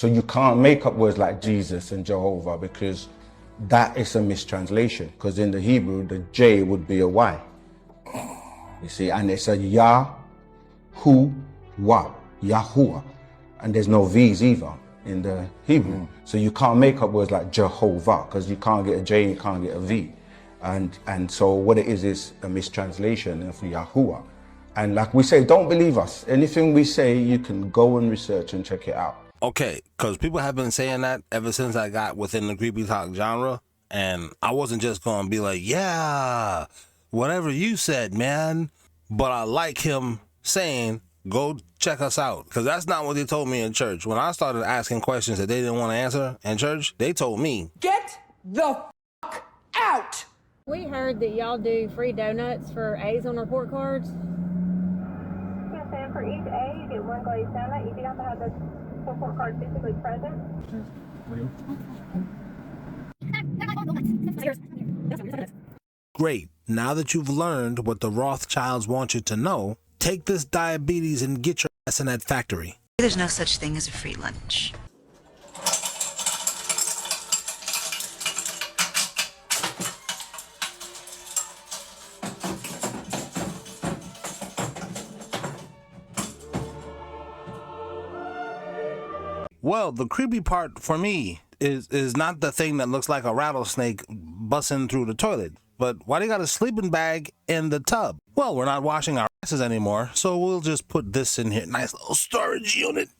So you can't make up words like Jesus and Jehovah because that is a mistranslation. Because in the Hebrew, the J would be a Y. You see, and it's a Yahuwah, Yahuwah. And there's no V's either in the Hebrew. So you can't make up words like Jehovah because you can't get a J and you can't get a V. And so what it is a mistranslation of Yahuwah. And like we say, don't believe us. Anything we say, you can go and research and check it out. Okay, because people have been saying that ever since I got within the creepy talk genre, and I wasn't just going to be like, yeah, whatever you said, man. But I like him saying, go check us out, because that's not what they told me in church. When I started asking questions that they didn't want to answer in church, they told me, get the fuck out. We heard that y'all do free donuts for A's on report cards. Yes, and for each A, you get one glazed donut. You do have to have the report card physically present. great. Now that you've learned what the Rothschilds want you to know, take this diabetes and get your ass in that factory. There's no such thing as a free lunch. Well, the creepy part for me is not the thing that looks like a rattlesnake busting through the toilet, but why they got a sleeping bag in the tub? Well, we're not washing our asses anymore, so we'll just put this in here. Nice little storage unit.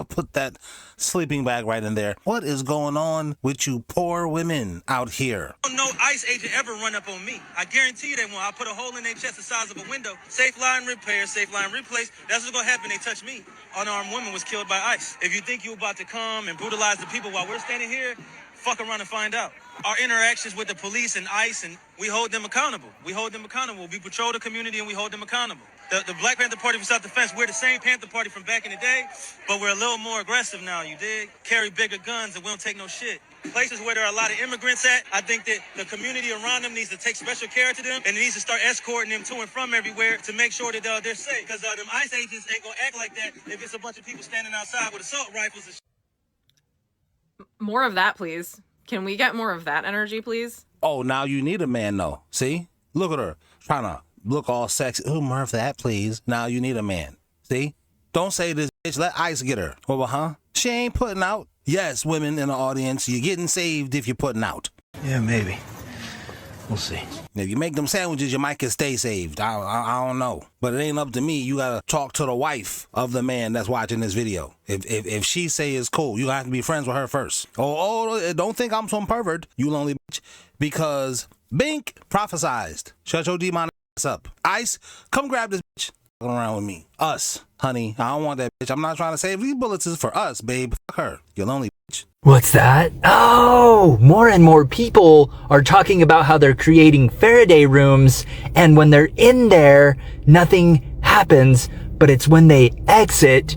Put that sleeping bag right in there. What is going on with you poor women out here? No ICE agent ever run up on me. I guarantee you they won't. I'll put a hole in their chest the size of a window. Safe line repair, safe line replace. That's what's going to happen. They touch me. Unarmed woman was killed by ICE. If you think you're about to come and brutalize the people while we're standing here, fuck around and find out. Our interactions with the police and ICE, and we hold them accountable. We hold them accountable. We patrol the community and we hold them accountable. The Black Panther Party from self-defense, we're the same Panther Party from back in the day, but we're a little more aggressive now, you dig? Carry bigger guns and we don't take no shit. Places where there are a lot of immigrants at, I think that the community around them needs to take special care to them and needs to start escorting them to and from everywhere to make sure that they're safe. Because them ICE agents ain't gonna act like that if it's a bunch of people standing outside with assault rifles and shit. More of that, please. Can we get more of that energy, please? Oh, now you need a man, though. See? Look at her. Trying to look all sexy. Oh, more of that, please. Now you need a man. See? Don't say this, bitch. Let ICE get her. Well, huh? She ain't putting out. Yes, women in the audience, you're getting saved if you're putting out. Yeah, maybe. We'll see. If you make them sandwiches, you might can stay saved. I don't know. But it ain't up to me. You got to talk to the wife of the man that's watching this video. If she say it's cool, you have to be friends with her first. Oh, don't think I'm some pervert, you lonely bitch. Because Bink prophesized. Shut your demonic ass up. ICE, come grab this bitch. Around with me. Us, honey. I don't want that bitch. I'm not trying to save these bullets. Is for us, babe. Fuck her. You lonely bitch. What's that? Oh, more and more people are talking about how they're creating Faraday rooms, and when they're in there, nothing happens, but it's when they exit,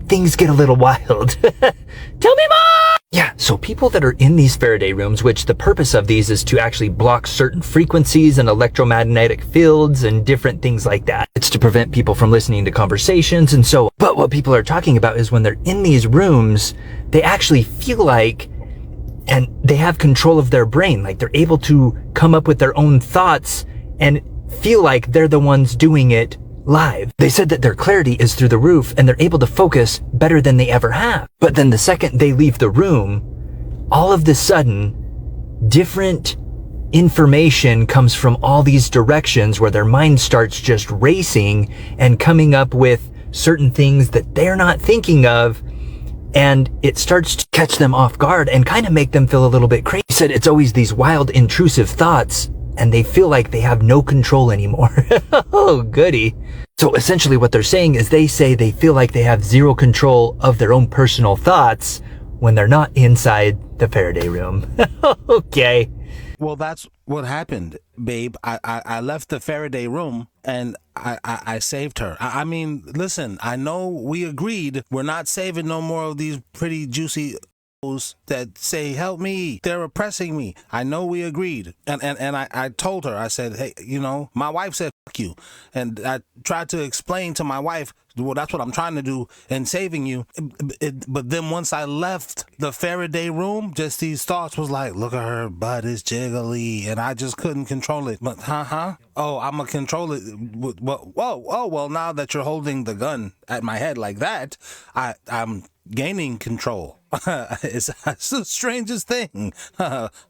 things get a little wild. Tell me more! Yeah, so people that are in these Faraday rooms, which the purpose of these is to actually block certain frequencies and electromagnetic fields and different things like that. It's to prevent people from listening to conversations and so on. But what people are talking about is when they're in these rooms, they actually feel like, and they have control of their brain, like they're able to come up with their own thoughts and feel like they're the ones doing it live. They said that their clarity is through the roof and they're able to focus better than they ever have. But then the second they leave the room, all of the sudden, different information comes from all these directions where their mind starts just racing and coming up with certain things that they're not thinking of. And it starts to catch them off guard and kind of make them feel a little bit crazy. He said it's always these wild, intrusive thoughts and they feel like they have no control anymore. Oh, goody. So essentially what they're saying is they say they feel like they have zero control of their own personal thoughts when they're not inside the Faraday room. Okay. Well, that's what happened, babe. I left the Faraday room and I saved her. I mean, listen, I know we agreed we're not saving no more of these pretty juicy that say, help me, they're oppressing me. I know we agreed. And I told her, I said, hey, you know, my wife said, you. And I tried to explain to my wife, well, that's what I'm trying to do in saving you. But then once I left the Faraday room, just these thoughts was like, look at her butt is jiggly, and I just couldn't control it. But oh, I'm gonna control it. Well, now that you're holding the gun at my head like that, I'm gaining control. It's the strangest thing,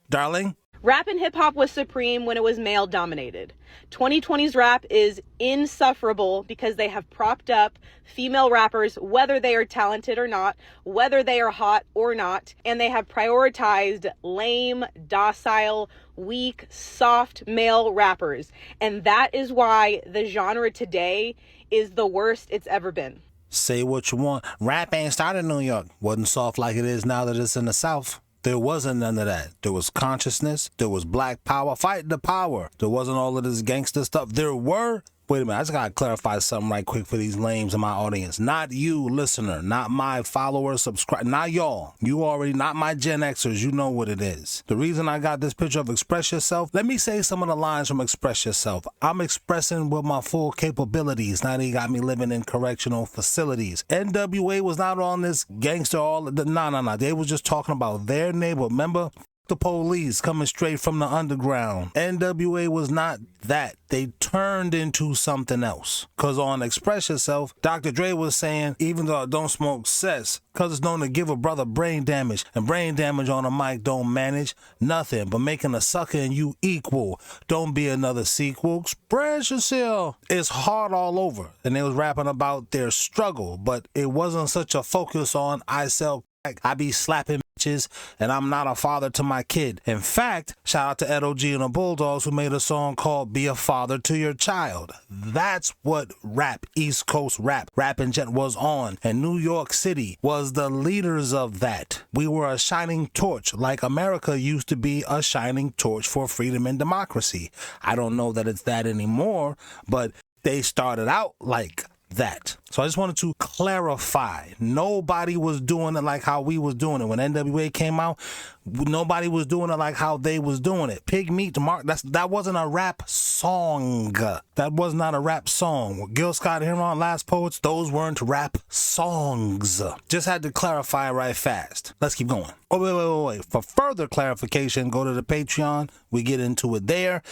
darling. Rap and hip-hop was supreme when it was male-dominated. 2020's rap is insufferable because they have propped up female rappers, whether they are talented or not, whether they are hot or not, and they have prioritized lame, docile, weak, soft male rappers. And that is why the genre today is the worst it's ever been. Say what you want. Rap ain't started in New York. Wasn't soft like it is now that it's in the South. There wasn't none of that. There was consciousness. There was black power. Fight the power. There wasn't all of this gangster stuff. There were. Wait a minute. I just got to clarify something right quick for these lames in my audience. Not you, listener. Not my followers, subscribe. Not y'all. You already, not my Gen Xers. You know what it is. The reason I got this picture of Express Yourself, let me say some of the lines from Express Yourself. I'm expressing with my full capabilities. Now they got me living in correctional facilities. NWA was not on this gangster no. They was just talking about their neighbor. Remember? The police coming straight from the underground. NWA was not that. They turned into something else. Because on Express Yourself, Dr. Dre was saying, even though I don't smoke cess, because it's known to give a brother brain damage. And brain damage on a mic don't manage nothing but making a sucker and you equal. Don't be another sequel. Express yourself. It's hard all over. And they was rapping about their struggle, but it wasn't such a focus on I sell crack, I be slapping bitches, and I'm not a father to my kid. In fact, shout out to Ed O.G. and the Bulldogs who made a song called Be a Father to Your Child. That's what rap, East Coast rap in general was on. And New York City was the leaders of that. We were a shining torch, like America used to be a shining torch for freedom and democracy. I don't know that it's that anymore, but they started out like that. So I just wanted to clarify. Nobody was doing it like how we was doing it. When NWA came out, nobody was doing it like how they was doing it. Pig Meat, Mark, that wasn't a rap song. That was not a rap song. Gil Scott Heron, Last Poets, those weren't rap songs. Just had to clarify right fast. Let's keep going. Oh, wait. For further clarification, go to the Patreon. We get into it there.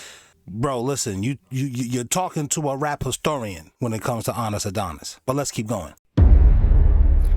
Bro, listen, you're talking to a rap historian when it comes to Honest Adonis. But let's keep going.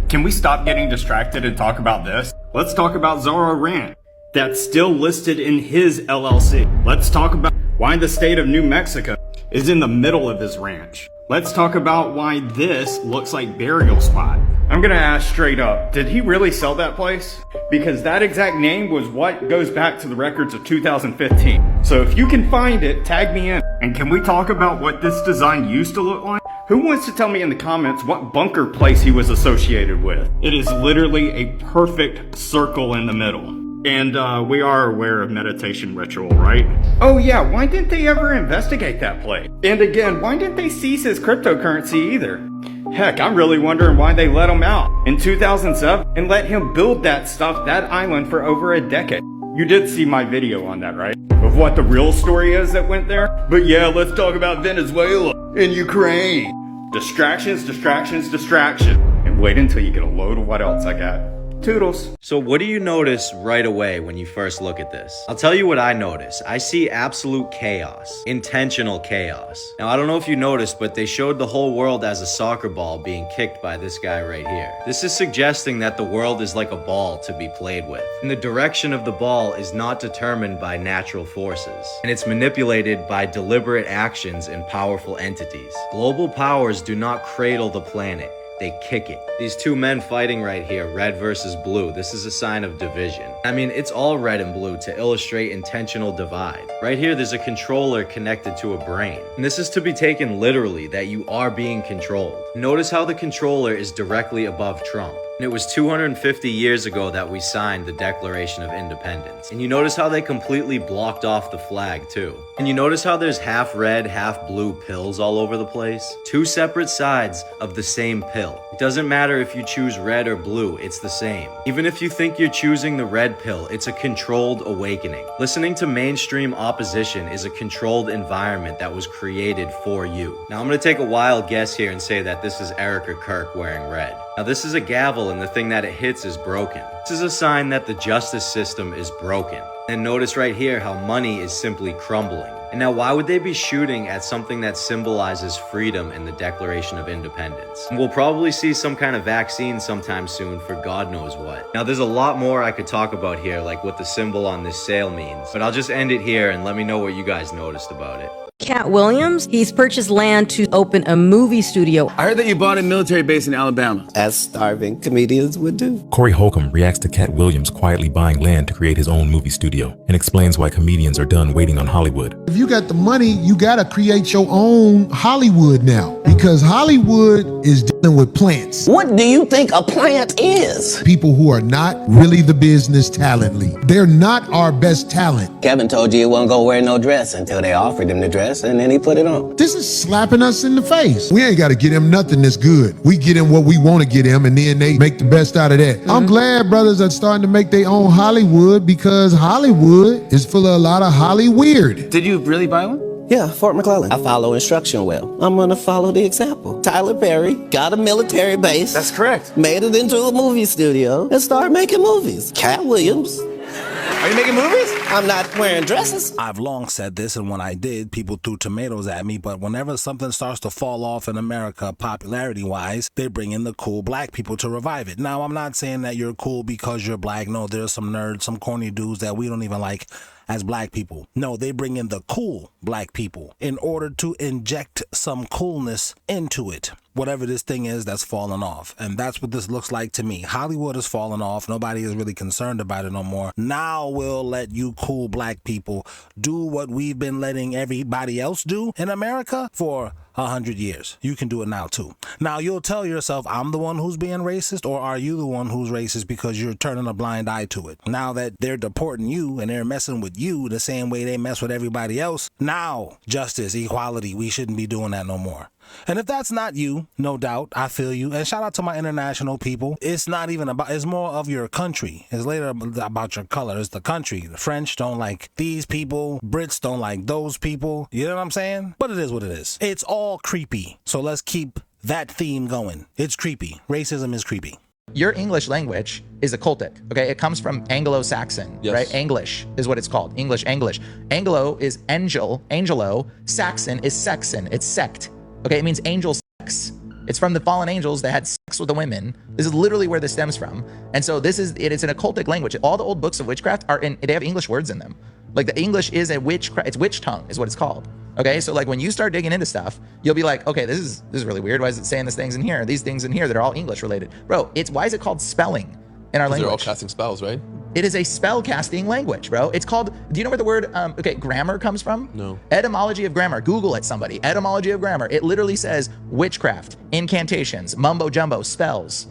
Can we stop getting distracted and talk about this? Let's talk about Zorro Ranch. That's still listed in his LLC. Let's talk about why the state of New Mexico is in the middle of his ranch. Let's talk about why this looks like burial spot. I'm gonna ask straight up, did he really sell that place? Because that exact name was what goes back to the records of 2015. So if you can find it, tag me in. And can we talk about what this design used to look like? Who wants to tell me in the comments what bunker place he was associated with? It is literally a perfect circle in the middle. And we are aware of meditation ritual, right? Oh yeah, why didn't they ever investigate that place? And again, why didn't they seize his cryptocurrency either? Heck, I'm really wondering why they let him out in 2007 and let him build that stuff, that island, for over a decade. You did see my video on that, right? Of what the real story is that went there? But yeah, let's talk about Venezuela and Ukraine. Distractions. And wait until you get a load of what else I got. Toodles. So what do you notice right away when you first look at this? I'll tell you what I notice. I see absolute chaos. Intentional chaos. Now, I don't know if you noticed, but they showed the whole world as a soccer ball being kicked by this guy right here. This is suggesting that the world is like a ball to be played with. And the direction of the ball is not determined by natural forces. And it's manipulated by deliberate actions and powerful entities. Global powers do not cradle the planet. They kick it. These two men fighting right here, red versus blue, this is a sign of division. I mean, it's all red and blue to illustrate intentional divide. Right here, there's a controller connected to a brain. And this is to be taken literally, that you are being controlled. Notice how the controller is directly above Trump. And it was 250 years ago that we signed the Declaration of Independence. And you notice how they completely blocked off the flag too. And you notice how there's half red, half blue pills all over the place? Two separate sides of the same pill. It doesn't matter if you choose red or blue, it's the same. Even if you think you're choosing the red pill, it's a controlled awakening. Listening to mainstream opposition is a controlled environment that was created for you. Now I'm gonna take a wild guess here and say that this is Erica Kirk wearing red. Now this is a gavel and the thing that it hits is broken. This is a sign that the justice system is broken. And notice right here how money is simply crumbling. And now why would they be shooting at something that symbolizes freedom in the Declaration of Independence? And we'll probably see some kind of vaccine sometime soon for God knows what. Now there's a lot more I could talk about here, like what the symbol on this sail means. But I'll just end it here and let me know what you guys noticed about it. Cat Williams, he's purchased land to open a movie studio. I heard that you bought a military base in Alabama. As starving comedians would do. Corey Holcomb reacts to Cat Williams quietly buying land to create his own movie studio and explains why comedians are done waiting on Hollywood. If you got the money, you gotta create your own Hollywood now, because Hollywood is dealing with plants. What do you think a plant is? People who are not really the business talently. They're not our best talent. Kevin told you he wasn't gonna wear no dress until they offered him the dress, and then he put it on. This is slapping us in the face. We ain't gotta get him nothing that's good. We get him what we wanna get him, and then they make the best out of that. I'm glad brothers are starting to make their own Hollywood, because Hollywood is full of a lot of Holly weird. Did you really buy one? Yeah, Fort McClellan. I follow instruction well. I'm gonna follow the example. Tyler Perry got a military base. That's correct. Made it into a movie studio and started making movies. Cat Williams. Are you making movies? I'm not wearing dresses. I've long said this, and when I did, people threw tomatoes at me, but whenever something starts to fall off in America, popularity-wise, they bring in the cool black people to revive it. Now, I'm not saying that you're cool because you're black. No, there's some nerds, some corny dudes that we don't even like as black people. No, they bring in the cool black people in order to inject some coolness into it. Whatever this thing is that's fallen off. And that's what this looks like to me. Hollywood has fallen off. Nobody is really concerned about it no more. Now we'll let you cool black people do what we've been letting everybody else do in America for 100 years. You can do it now too. Now you'll tell yourself, I'm the one who's being racist, or are you the one who's racist because you're turning a blind eye to it? Now that they're deporting you and they're messing with you the same way they mess with everybody else, now justice, equality, we shouldn't be doing that no more. And if that's not you, no doubt, I feel you. And shout out to my international people. It's not even about, it's more of your country. It's later about your color. It's the country. The French don't like these people. Brits don't like those people. You know what I'm saying? But it is what it is. It's all creepy. So let's keep that theme going. It's creepy. Racism is creepy. Your English language is occultic, okay? It comes from Anglo-Saxon, right? English is what it's called. English. Anglo is angelo. Saxon is sexon. It's sect. Okay, it means angel sex. It's from the fallen angels that had sex with the women. This is literally where this stems from. And so it's an occultic language. All the old books of witchcraft they have English words in them. Like the English is a witchcraft, it's witch tongue is what it's called. Okay, so like when you start digging into stuff, you'll be like, okay, this is really weird. Why is it saying these things in here? These things in here that are all English related. Bro, why is it called spelling in our language? They're all casting spells, right? It is a spell casting language, bro. It's called, do you know where the word, grammar comes from? No. Etymology of grammar. Google it, somebody. Etymology of grammar. It literally says witchcraft, incantations, mumbo jumbo, spells.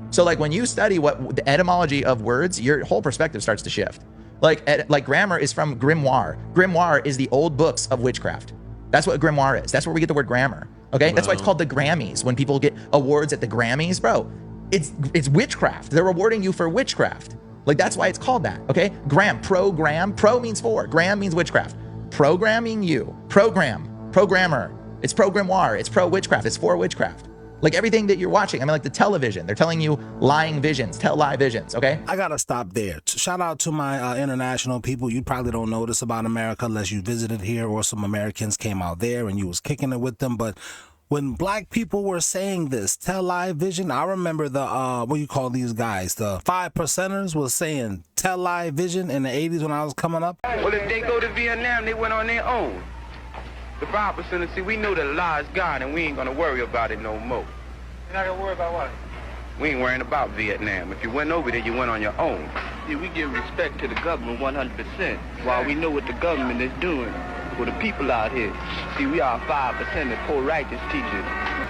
So like when you study what the etymology of words, your whole perspective starts to shift. Like grammar is from grimoire. Grimoire is the old books of witchcraft. That's what grimoire is. That's where we get the word grammar. Okay, that's why it's called the Grammys. When people get awards at the Grammys, bro, it's witchcraft. They're rewarding you for witchcraft. Like that's why it's called that. Okay, program. Pro means for. Gram means witchcraft. Programming you. Programmer. It's pro-grimoire. It's pro-witchcraft. It's for witchcraft. Like everything that you're watching, I mean, like the television, they're telling you lying visions, tell lie visions, okay? I gotta stop there. Shout out to my international people. You probably don't know this about America unless you visited here or some Americans came out there and you was kicking it with them. But when black people were saying this, tell lie vision, I remember the, what do you call these guys? The 5%ers was saying tell lie vision in the 80s when I was coming up. Well, if they go to Vietnam, they went on their own. The 5%ers, see, we know the lie is gone, and we ain't gonna worry about it no more. You're not gonna worry about what? We ain't worrying about Vietnam. If you went over there, you went on your own. See, we give respect to the government 100%, while we know what the government is doing for the people out here. See, we are 5% of poor righteous teachers.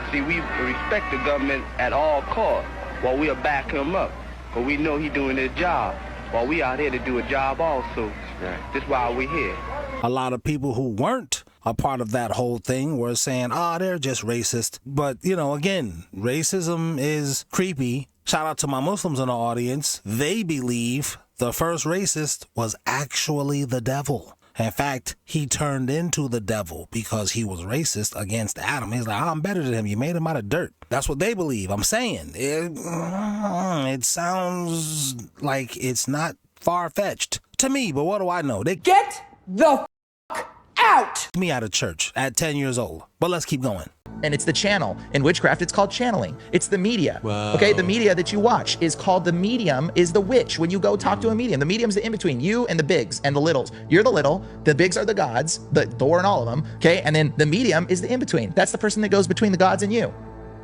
See, we respect the government at all costs. Well, we'll back him up, but we know he doing his job. Well, we out here to do a job also. That's why we here. A lot of people who weren't a part of that whole thing were saying, they're just racist. But, again, racism is creepy. Shout out to my Muslims in the audience. They believe the first racist was actually the devil. In fact, he turned into the devil because he was racist against Adam. He's like, I'm better than him. You made him out of dirt. That's what they believe. I'm saying it sounds like it's not far-fetched to me, but what do I know? They get the out me out of church at 10 years old. But let's keep going. And it's the channel. In witchcraft, it's called channeling. It's the media. Wow. Okay, the media that you watch is called the medium, is the witch. When you go talk to a medium, the medium's the in-between, you and the bigs and the littles. You're the little, the bigs are the gods, the Thor and all of them, okay? And then the medium is the in-between. That's the person that goes between the gods and you.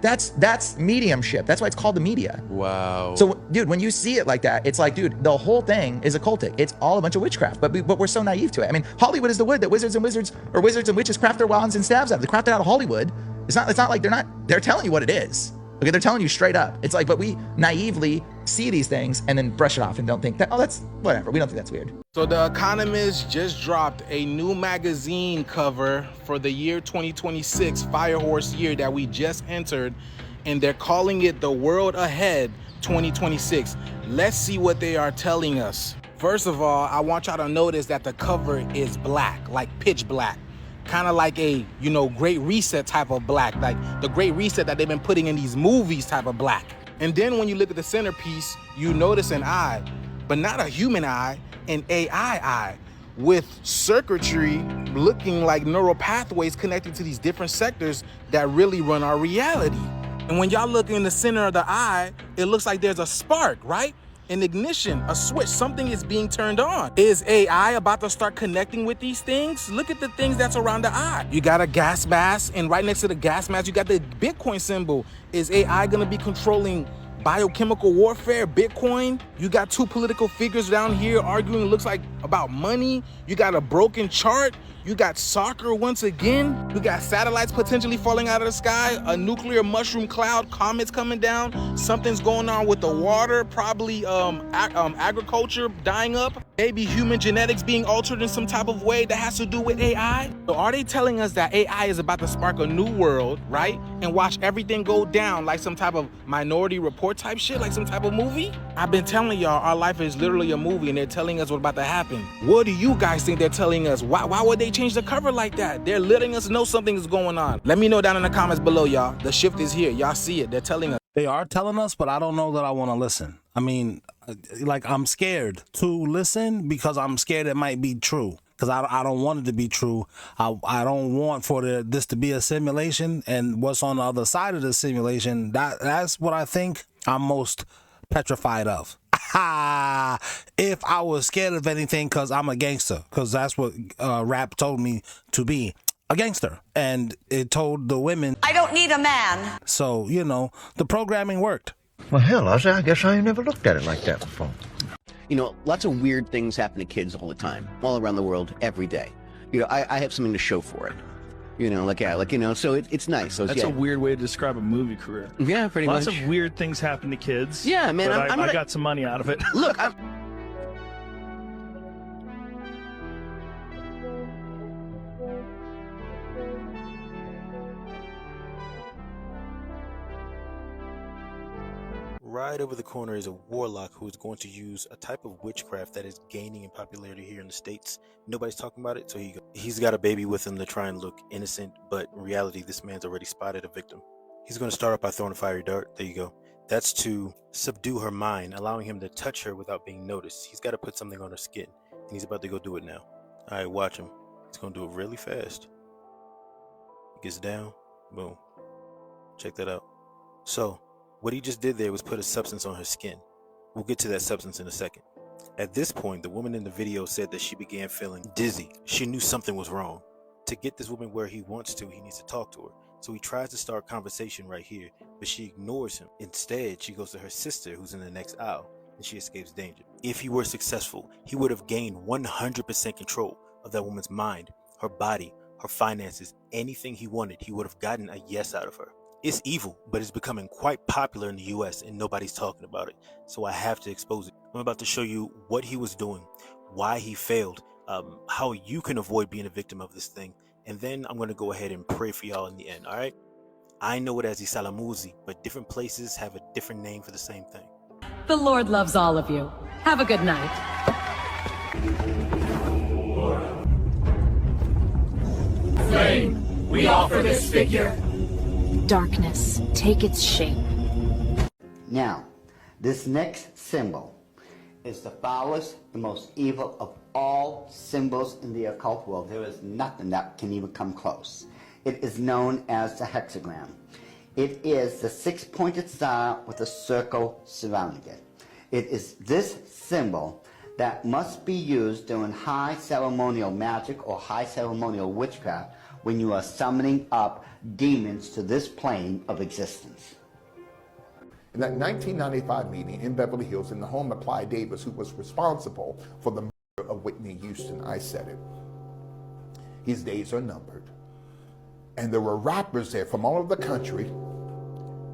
That's mediumship. That's why it's called the media. Wow. So, dude, when you see it like that, it's like, dude, the whole thing is occultic. It's all a bunch of witchcraft, but we're so naive to it. I mean, Hollywood is the wood that wizards and witches craft their wands and staves out of. They craft it out of Hollywood. It's not like they're telling you what it is. Okay, they're telling you straight up. It's like, but we naively see these things and then brush it off and don't think that, that's whatever. We don't think that's weird. So The Economist just dropped a new magazine cover for the year 2026, Firehorse year that we just entered, and they're calling it The World Ahead 2026. Let's see what they are telling us. First of all, I want y'all to notice that the cover is black, like pitch black. Kind of like a, Great Reset type of black, like the Great Reset that they've been putting in these movies type of black. And then when you look at the centerpiece, you notice an eye, but not a human eye, an AI eye with circuitry looking like neural pathways connected to these different sectors that really run our reality. And when y'all look in the center of the eye, it looks like there's a spark, right? An ignition, a switch, something is being turned on. Is AI about to start connecting with these things? Look at the things that's around the eye. You got a gas mask, and right next to the gas mask, you got the Bitcoin symbol. Is AI gonna be controlling biochemical warfare, Bitcoin? You got two political figures down here arguing, looks like about money. You got a broken chart. You got soccer once again. You got satellites potentially falling out of the sky, a nuclear mushroom cloud, comets coming down. Something's going on with the water, probably agriculture dying up. Maybe human genetics being altered in some type of way that has to do with AI. So are they telling us that AI is about to spark a new world, right? And watch everything go down like some type of Minority Report type shit, like some type of movie? I've been telling y'all, our life is literally a movie and they're telling us what's about to happen. What do you guys think they're telling us? Why would they change the cover like that? They're letting us know something is going on. Let me know down in the comments below, y'all. The shift is here. Y'all see it. They're telling us. They are telling us, but I don't know that I want to listen. I mean, like, I'm scared to listen because I'm scared it might be true. Because I don't want it to be true. I don't want for this to be a simulation, and what's on the other side of the simulation, that's what I think I'm most petrified of. If I was scared of anything, because I'm a gangster, because that's what rap told me to be, a gangster. And it told the women, I don't need a man. So, the programming worked. Well, hell, I guess I ain't never looked at it like that before. Lots of weird things happen to kids all the time, all around the world, every day. I have something to show for it. So it's nice. So That's a weird way to describe a movie career. Yeah, pretty much. Lots of weird things happen to kids. Yeah, man. But I got some money out of it. Look, Right over the corner is a warlock who is going to use a type of witchcraft that is gaining in popularity here in the States. Nobody's talking about it, so he's got a baby with him to try and look innocent, but in reality, this man's already spotted a victim. He's going to start off by throwing a fiery dart. There you go. That's to subdue her mind, allowing him to touch her without being noticed. He's got to put something on her skin, and he's about to go do it now. All right, watch him. He's going to do it really fast. He gets down. Boom. Check that out. So what he just did there was put a substance on her skin. We'll get to that substance in a second. At this point, the woman in the video said that she began feeling dizzy. She knew something was wrong. To get this woman where he wants to, he needs to talk to her. So he tries to start a conversation right here, but she ignores him. Instead, she goes to her sister, who's in the next aisle, and she escapes danger. If he were successful, he would have gained 100% control of that woman's mind, her body, her finances, anything he wanted. He would have gotten a yes out of her. It's evil, but it's becoming quite popular in the US and nobody's talking about it. So I have to expose it. I'm about to show you what he was doing, why he failed, how you can avoid being a victim of this thing. And then I'm going to go ahead and pray for y'all in the end, all right? I know it as Isalamuzi, but different places have a different name for the same thing. The Lord loves all of you. Have a good night. Flame, we offer this figure. Darkness, take its shape. Now, this next symbol is the foulest, the most evil of all symbols in the occult world. There is nothing that can even come close. It is known as the hexagram. It is the six-pointed star with a circle surrounding it. It is this symbol that must be used during high ceremonial magic or high ceremonial witchcraft when you are summoning up demons to this plane of existence. In that 1995 meeting in Beverly Hills in the home of Clyde Davis, who was responsible for the murder of Whitney Houston, I said it. His days are numbered. And there were rappers there from all over the country.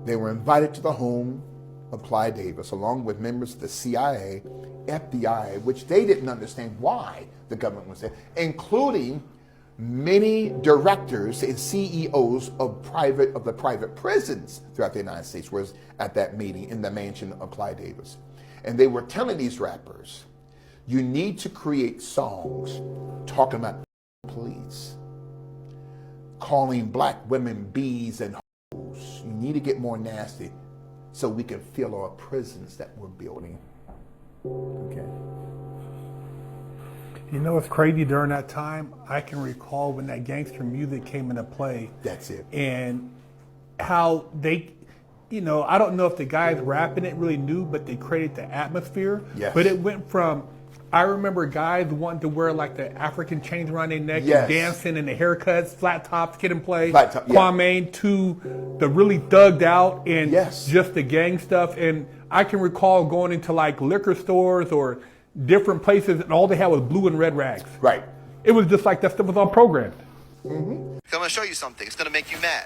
They were invited to the home of Clyde Davis, along with members of the CIA, FBI, which they didn't understand why the government was there, including many directors and CEOs of the private prisons throughout the United States was at that meeting in the mansion of Clyde Davis. And they were telling these rappers, you need to create songs talking about police, calling black women bees and hoes. You need to get more nasty so we can fill our prisons that we're building. Okay. You know what's crazy during that time? I can recall when that gangster music came into play. That's it. And how they, you know, I don't know if the guys rapping it really knew, but they created the atmosphere. Yes. But it went from, I remember guys wanting to wear like the African chains around their neck Yes. and dancing and the haircuts, flat tops, Kid and Play, Flat top, yeah. Kwame, to the really thugged out and Yes. just the gang stuff. And I can recall going into like liquor stores or different places and all they had was blue and red rags. Right. It was just like that stuff was all programmed. Mm-hmm. I'm going to show you something. It's going to make you mad.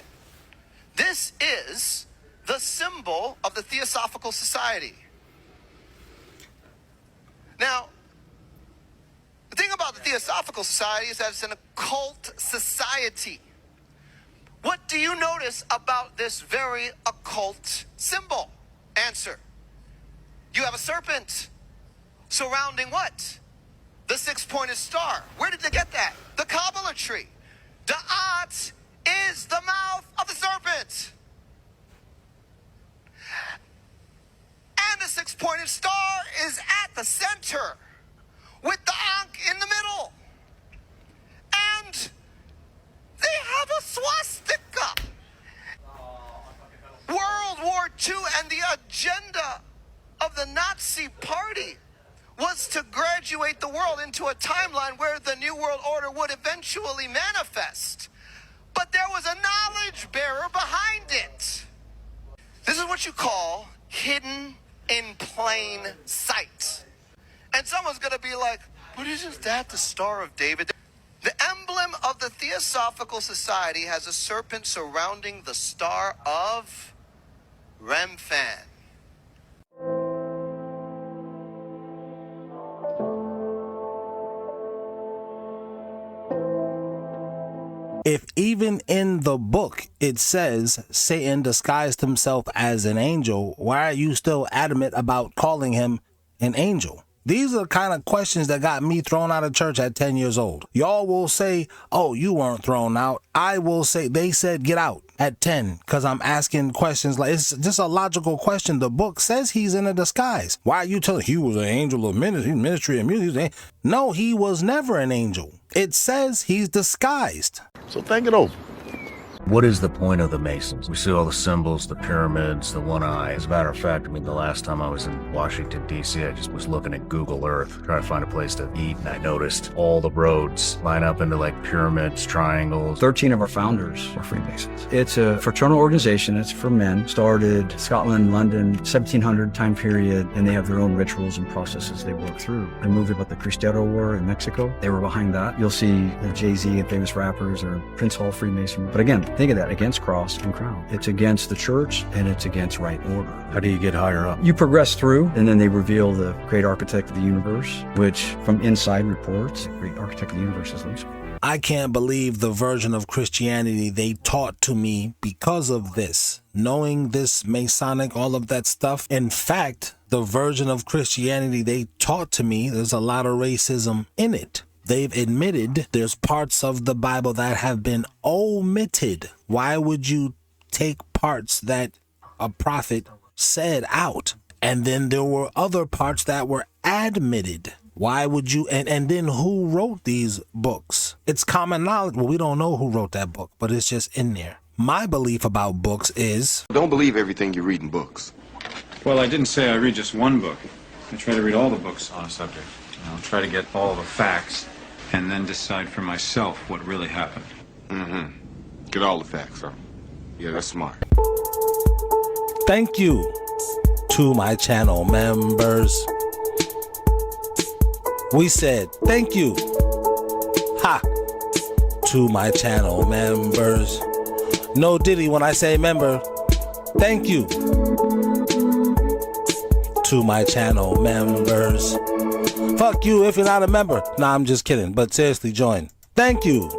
This is the symbol of the Theosophical Society. Now, the thing about the Theosophical Society is that it's an occult society. What do you notice about this very occult symbol? Answer. You have a serpent surrounding what? The six-pointed star. Where did they get that? The Kabbalah tree. Da'at is the mouth of the serpent. And the six-pointed star is at the center with the Ankh in the middle. And they have a swastika. World War II and the agenda of the Nazi Party was to graduate the world into a timeline where the New World Order would eventually manifest. But there was a knowledge bearer behind it. This is what you call hidden in plain sight. And someone's going to be like, but isn't that the Star of David? The emblem of the Theosophical Society has a serpent surrounding the star of Remphan. If even in the book it says Satan disguised himself as an angel, why are you still adamant about calling him an angel? These are the kind of questions that got me thrown out of church at 10 years old. Y'all will say, oh, you weren't thrown out. I will say, they said get out at 10 because I'm asking questions. Like, it's just a logical question. The book says he's in a disguise. Why are you telling he was an angel of ministry and music? No, he was never an angel. It says he's disguised. So think it over. What is the point of the Masons? We see all the symbols, the pyramids, the one eye. As a matter of fact, I mean, the last time I was in Washington, D.C., I just was looking at Google Earth, trying to find a place to eat, and I noticed all the roads line up into like pyramids, triangles. 13 of our founders were Freemasons. It's a fraternal organization. It's for men. Started Scotland, London, 1700 time period, and they have their own rituals and processes they work through. A movie about the Cristero War in Mexico, they were behind that. You'll see the Jay-Z and famous rappers or Prince Hall Freemason. But again, Think of that, against cross and crown. It's against the church and it's against right order. How do you get higher up? You progress through, and then they reveal the great architect of the universe, which from inside reports, the great architect of the universe is Lucifer. I can't believe the version of Christianity they taught to me because of this. Knowing this Masonic, all of that stuff. In fact, the version of Christianity they taught to me, there's a lot of racism in it. They've admitted there's parts of the Bible that have been omitted. Why would you take parts that a prophet said out? And then there were other parts that were admitted. Why would you, and then who wrote these books? It's common knowledge. Well, we don't know who wrote that book, but it's just in there. My belief about books is... Don't believe everything you read in books. Well, I didn't say I read just one book. I try to read all the books on a subject. I'll try to get all the facts and then decide for myself what really happened. Mm-hmm. Get all the facts, huh? Yeah, that's smart. Thank you to my channel members. We said thank you, to my channel members. No Diddy when I say member. Thank you to my channel members. Fuck you if you're not a member. Nah, I'm just kidding, but seriously, join. Thank you